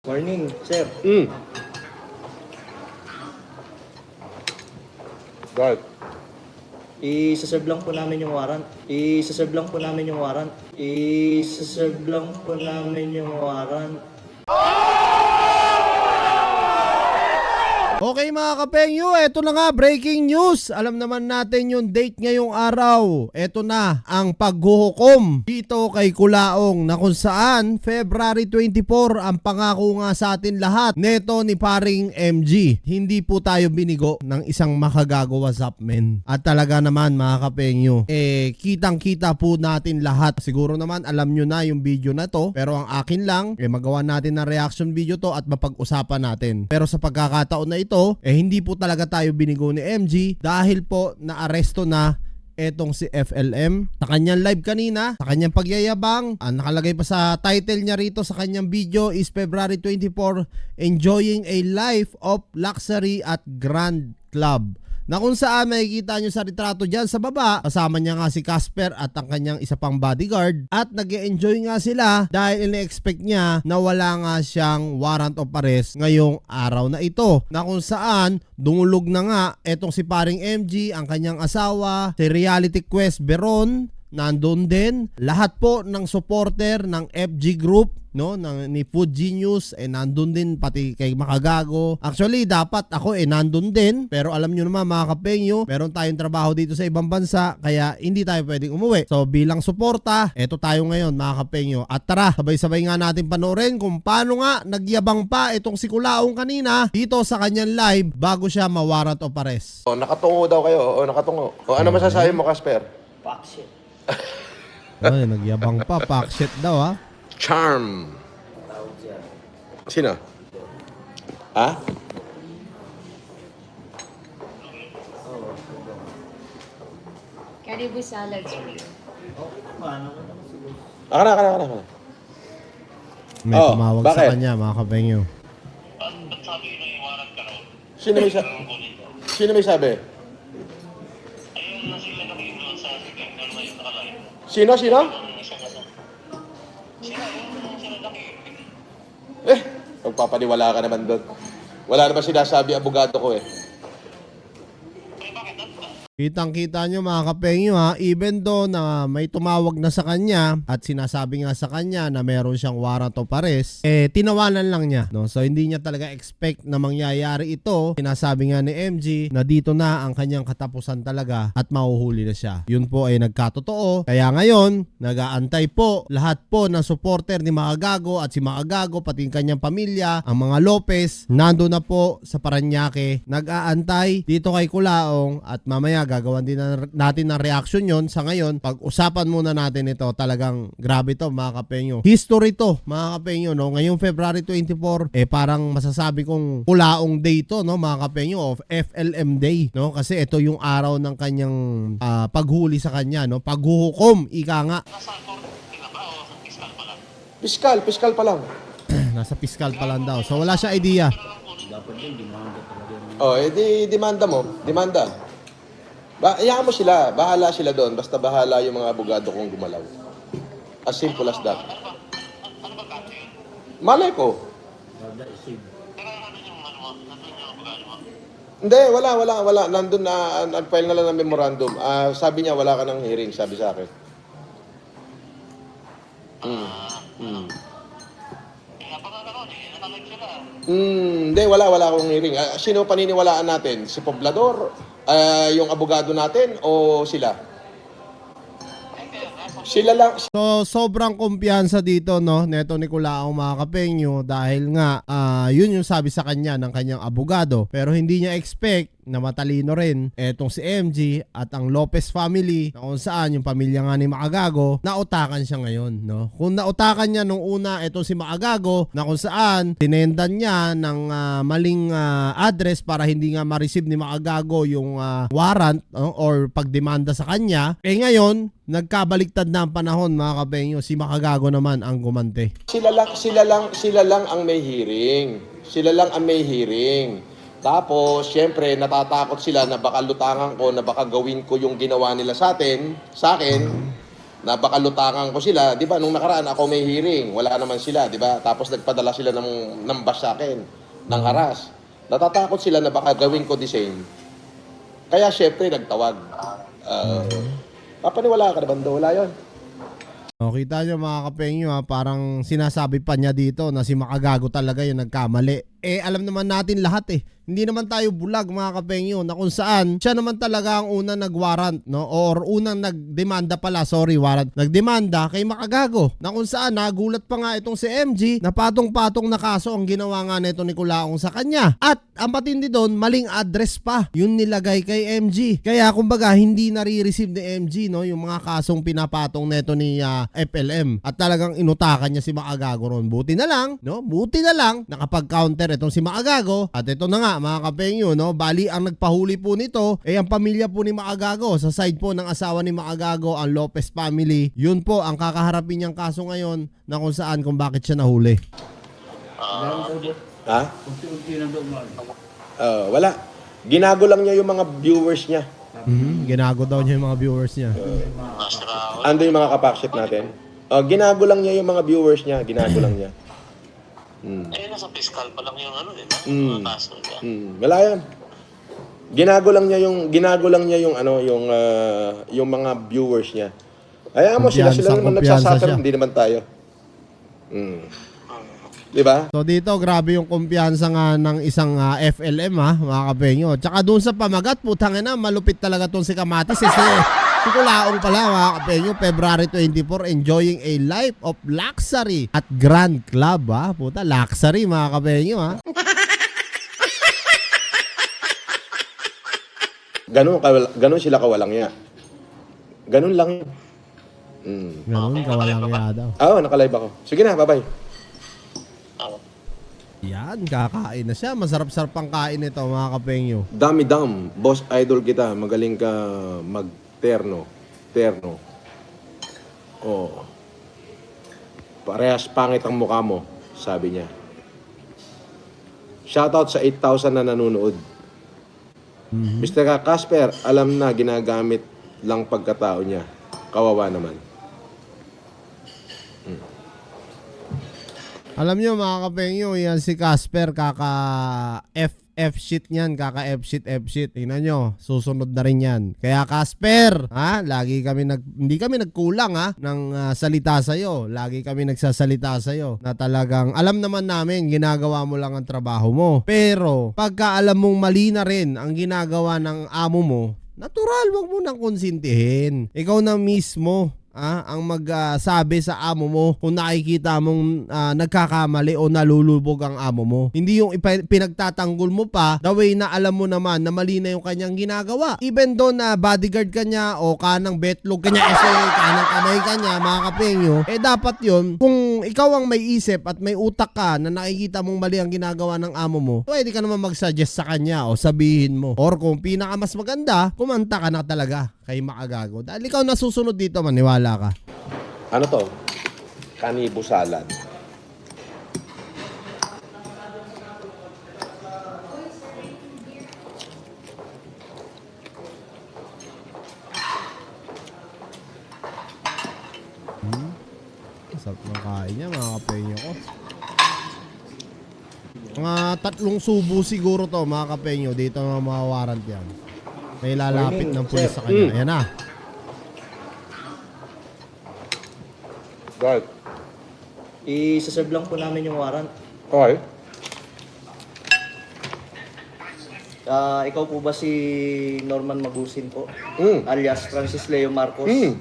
Morning, sir. Right. I-serve lang po namin yung warrant. I-serve lang po namin yung warrant. I-serve lang po namin yung warrant. Okay mga kapengyo, eto na nga, breaking news. Alam naman natin yung date ngayong araw. Eto na ang paghuhukom dito kay Kulaong na kung saan February 24 ang pangako nga sa atin lahat neto ni paring MG. Hindi po tayo binigo ng isang makagago WhatsApp men. At talaga naman mga kapengyo, kitang kita po natin lahat. Siguro naman alam nyo na yung video na to, pero ang akin lang, magawa natin na reaction video to at mapag-usapan natin. Pero sa pagkakataon na ito, hindi po talaga tayo binigo ni MG dahil po naaresto na etong si FLM sa kanyang live kanina, sa kanyang pagyayabang. Ang nakalagay pa sa title niya rito sa kanyang video is February 24, enjoying a life of luxury at grand club. Na kung saan makikita nyo sa retrato dyan sa baba, kasama niya nga si Casper at ang kanyang isa pang bodyguard, at nag-e-enjoy nga sila dahil ine-expect niya na wala nga siyang warrant of arrest ngayong araw na ito. Na kung saan dumulog na nga etong si paring MG, ang kanyang asawa, si Reality Quest Beron, nandun din. Lahat po ng supporter ng FG Group, no, ni Food Genius, nandun din, pati kay Makagago. Actually, dapat ako nandun din, pero alam nyo naman mga kapengyo, meron tayong trabaho dito sa ibang bansa, kaya hindi tayo pwedeng umuwi. So bilang suporta, eto tayo ngayon mga kapengyo. At tara, sabay-sabay nga natin panoorin kung paano nga nagyabang pa itong si Kulaong kanina dito sa kanyang live bago siya ma-warrant of arrest. Nakatungo daw kayo. Nakatungo. Ano masasabi mo, Casper? Fuck shit. Ay, nagyabang pa, pack shit daw ha. Charm. Sino? Ha? Caribou salad, sir. Akala. May Oh, tumawag bakit? sa kanya mga kapengyo. Sino may sabi? Sino? Magpapaniwala ka naman doon. Wala naman sinasabi abogado ko eh. Kitang-kita nyo mga kapengyo ha, even though na may tumawag na sa kanya at sinasabi nga sa kanya na meron siyang warrant of arrest, tinawanan lang niya, no? So hindi niya talaga expect na mangyayari ito. Sinasabi nga ni MG na dito na ang kanyang katapusan talaga at mahuhuli na siya. Yun po ay nagkatotoo. Kaya ngayon, nag-aantay po lahat po ng supporter ni Makagago at si Makagago, pati yung kanyang pamilya, ang mga Lopez, nando na po sa Paranaque, nag-aantay dito kay Kulaong, at mamaya gagawan din natin ng reaction yon. Sa ngayon, pag-usapan muna natin ito. Talagang grabe to mga kapengyo. History to mga kapengyo, no? Ngayong February 24, parang masasabi kong Kulaong day to, no mga kapengyo, of FLM day, no? Kasi ito yung araw ng kanyang paghuli sa kanya, no? Paghuhukom, ika nga. Piskal pa lang. Nasa piskal pa lang daw. So wala siya idea. Dapat din, demanda talaga. Demanda mo. Demanda. Iyaan mo sila. Bahala sila doon. Basta bahala yung mga abogado kong gumalaw. As simple as that. Malay ko. Hindi, wala. Nandun na, nag-file na lang ng memorandum. Sabi niya, wala ka ng hearing, sabi sa akin. Hindi, wala akong hearing. Sino paniniwalaan natin? Si Poblador? Yung abogado natin? O sila? Sila lang. So sobrang kumpiyansa dito, no, neto ni Kulaong mga kapengyo, dahil nga yun yung sabi sa kanya ng kanyang abogado, pero hindi niya expect na matalino rin etong si MG at ang Lopez family, na kung saan yung pamilya nga ni Makagago, nautakan siya ngayon, no? Kung nautakan niya nung una etong si Makagago, na kung saan tinendan niya ng maling address para hindi nga ma-receive ni Makagago yung warrant, no, or pagdemanda sa kanya, ngayon nagkabaliktad na ang panahon mga kapengyo, si Makagago naman ang gumante. Sila lang ang may hearing. Sila lang ang may hearing. Tapos, syempre, natatakot sila na baka lutangan ko, na baka gawin ko yung ginawa nila sa akin, Napakalutangan ko sila. Di ba, nung nakaraan ako may hearing, wala naman sila, di ba? Tapos nagpadala sila ng bash sa akin, ng haras. Natatakot sila na baka gawin ko the same. Kaya syempre, nagtawag. Papaniwala ka na bando? Wala yun. O, kita nyo mga kapengyo ha, parang sinasabi pa niya dito na si Makagago talaga yung nagkamali. Alam naman natin lahat Hindi naman tayo bulag mga kapengyo na kung saan siya naman talaga ang unang nag-warrant, no? Or unang nagdemanda pala, warrant. Nagdemanda kay Makagago na kung saan nagulat pa nga itong si MG na patong-patong na kaso ang ginawa nga nito ni Culaong sa kanya. At ang patindi doon, maling address pa yung nilagay kay MG. Kaya kumbaga hindi nare-receive ni MG, no, yung mga kasong pinapatong nito ni FLM. At talagang inutakan niya si Makagago ron. Buti na lang, no? Buti na lang nakapag-counter itong si Makagago. At ito na nga mga kapengyo, no? Bali ang nagpahuli po nito ang pamilya po ni Makagago. Sa side po ng asawa ni Makagago, ang Lopez family. Yun po ang kakaharapin niyang kaso ngayon na kung saan kung bakit siya nahuli. Ha? Wala. Ginago lang niya yung mga viewers niya. Ginago daw niya yung mga viewers niya. Ando yung mga kapakship natin? Ginago lang niya yung mga viewers niya. Ginago lang niya. Nasa fiscal pa lang yung di ba? Mga kaso niya. Wala yan. Ginago lang niya yung mga viewers niya. Hayaan mo sila naman nagsasatter, hindi naman tayo. Di ba? So dito grabe yung kumpiyansa nga ng isang FLM mga kapengyo. Tsaka doon sa pamagat, putang ina, malupit talaga tong si Kamatis. Si Culaong pala mga kapengyo, February 24, enjoying a life of luxury at Grand Club Puta, luxury mga kapengyo Ganun sila kawalang ya. Ganun lang yun. Ganun, kawalang ya daw. Nakalive ako. Sige na, bye-bye. Yan, kakain na siya. Masarap-sarap ang kain nito mga kapengyo. Dami-dam, boss idol kita. Magaling ka mag-terno. Parehas pangit ang mukha mo, sabi niya. Shoutout sa 8,000 na nanonood. Mr. Casper, alam na ginagamit lang pagkatao niya. Kawawa naman. Alam nyo mga kapengyo, yan si Casper, kaka F shit niyan, kaka F shit. Tingnan nyo, susunod na rin yan. Kaya Casper, lagi kami hindi kami nagkulang ng salita sa'yo. Lagi kami nagsasalita sa'yo na talagang alam naman namin ginagawa mo lang ang trabaho mo. Pero pagka alam mong mali na rin ang ginagawa ng amo mo, natural, wag mo nang konsintihin. Ikaw na mismo ang magsabi sa amo mo kung nakikita mong nagkakamali o nalulubog ang amo mo. Hindi yung pinagtatanggol mo pa the way na alam mo naman na mali na yung kanyang ginagawa. Even though na bodyguard ka niya o kanang betlog ka niya kasi kanang kamay ka niya mga kapengyo, dapat yun, kung ikaw ang may isip at may utak ka na nakikita mong mali ang ginagawa ng amo mo, pwede ka naman mag-suggest sa kanya o sabihin mo. Or kung pinaka mas maganda, kumanta ka na talaga kay Makagago. Dahil ikaw nasusunod dito, maniwala ka. Ano to? Kanibo salad. Sarap ng kain niya, mga kapengyo ko. Mga 3 subo siguro to, mga kapengyo. Dito na mga warrant yan. May lalapit ng pulis sa kanya. Ayan na. Right. I-serve lang po namin yung warrant. Okay. Ikaw po ba si Norman Magusin po? Alias Francis Leo Marcos? Hindi.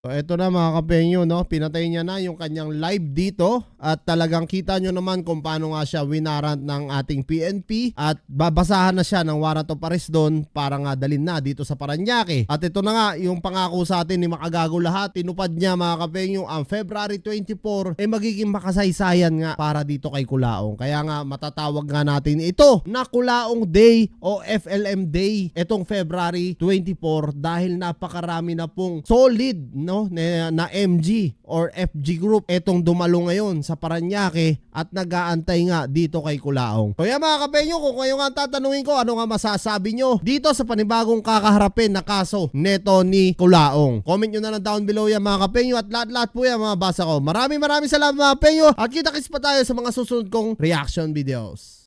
So eto na mga kapengyo, no? Pinatay niya na yung kanyang live dito at talagang kita nyo naman kung paano nga siya winarant ng ating PNP at babasahan na siya ng warrant of arrest doon para nga dalhin na dito sa Parañaque. At ito na nga yung pangako sa atin ni Makagago lahat, tinupad niya mga kapengyo ang February 24 magiging makasaysayan nga para dito kay Culaong. Kaya nga matatawag nga natin ito na Culaong Day o FLM Day itong February 24 dahil napakarami na pong solid na no, na MG or FG Group etong dumalo ngayon sa Paranaque at nag-aantay nga dito kay Kulaong. Kaya mga kapenyo, kung kayo nga tatanungin ko ano nga masasabi nyo dito sa panibagong kakaharapin na kaso neto ni Kulaong. Comment nyo na lang down below yan mga kapenyo at lahat-lahat po yan mga basa ko. Maraming salamat mga kapenyo at kita-kits pa tayo sa mga susunod kong reaction videos.